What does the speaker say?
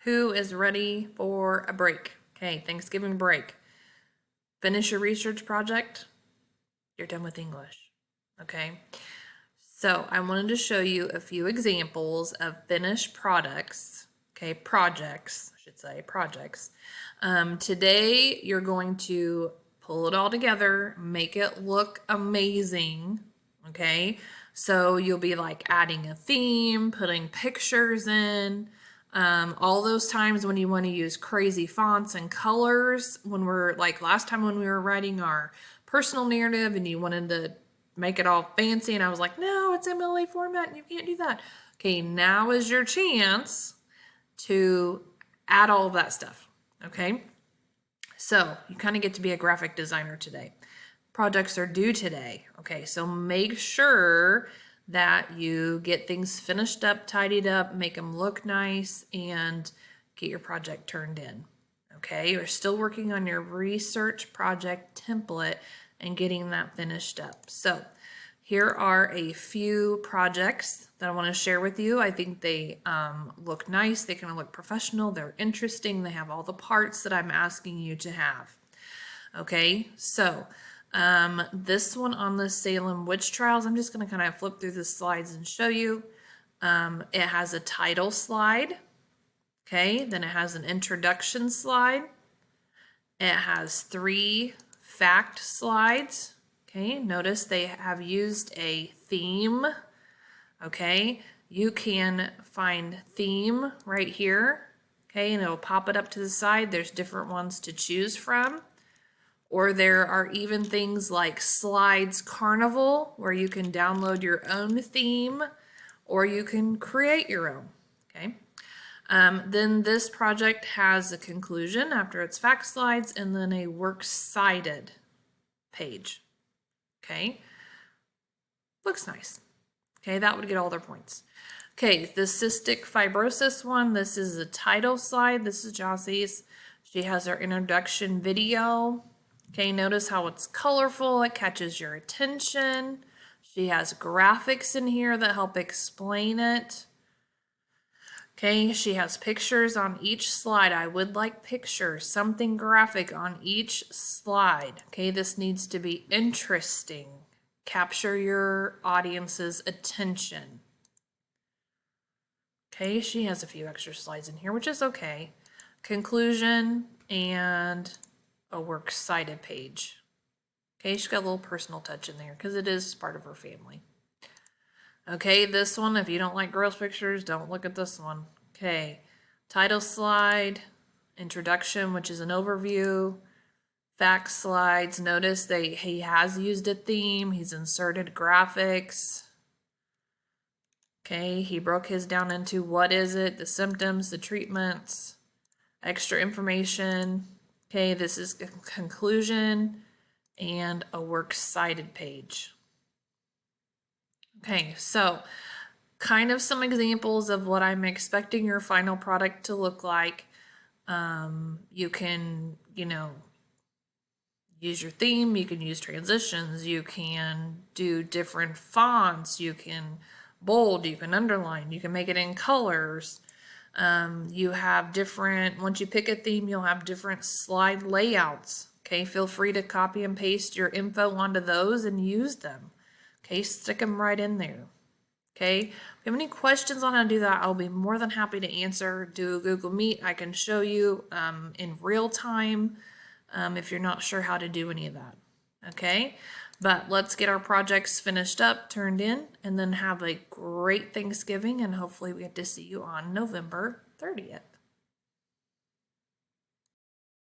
Who is ready for a break? Okay, Thanksgiving break. Finish your research project. You're done with English. Okay. So I wanted to show you a few examples of finished products. Okay, projects, I should say, projects. Today you're going to pull it all together, make it look amazing. Okay, so you'll be like adding a theme, putting pictures in. All those times when you want to use crazy fonts and colors, when we're like last time when we were writing our personal narrative and you wanted to make it all fancy, and I was like, no, it's MLA format and you can't do that. Okay, now is your chance to add all of that stuff. Okay, so you kind of get to be a graphic designer today. Projects are due today. Okay, so make sure that you get things finished up, tidied up, make them look nice, and get your project turned in. Okay, you're still working on your research project template and getting that finished up. So here are a few projects that I want to share with you. I think they look nice. They kind of look professional. They're interesting. They have all the parts that I'm asking you to have. Okay, so this one on the Salem witch trials, I'm just going to kind of flip through the slides and show you. It has a title slide. Okay, then it has an introduction slide. It has 3 fact slides. Okay, notice they have used a theme. Okay, you can find theme right here. Okay, and it'll pop it up to the side. There's different ones to choose from. Or there are even things like Slides Carnival, where you can download your own theme, or you can create your own. Okay. Then this project has a conclusion after its fact slides, and then a works cited page. Okay. Looks nice. Okay, that would get all their points. Okay, the cystic fibrosis one, this is the title slide. This is Jossie's. She has her introduction video. Okay, notice how it's colorful. It catches your attention. She has graphics in here that help explain it. Okay, she has pictures on each slide. I would like pictures, something graphic on each slide. Okay, this needs to be interesting. Capture your audience's attention. Okay, she has a few extra slides in here, which is okay. Conclusion and a works cited page. Okay, she's got a little personal touch in there because it is part of her family. Okay, this one, if you don't like girls' pictures, don't look at this one. Okay, title slide, introduction, which is an overview, fact slides. Notice he has used a theme. He's inserted graphics. Okay, he broke his down into what is it, the symptoms, the treatments, extra information. Okay, this is a conclusion and a works cited page. Okay, so kind of some examples of what I'm expecting your final product to look like. You can, use your theme, you can use transitions, you can do different fonts, you can bold, you can underline, you can make it in colors. You have different, once you pick a theme, you'll have different slide layouts. Okay, feel free to copy and paste your info onto those and use them. Okay, stick them right in there. Okay, if you have any questions on how to do that, I'll be more than happy to answer. Do a Google Meet. I can show you in real time if you're not sure how to do any of that. Okay, but let's get our projects finished up, turned in, and then have a great Thanksgiving, and hopefully we get to see you on November 30th.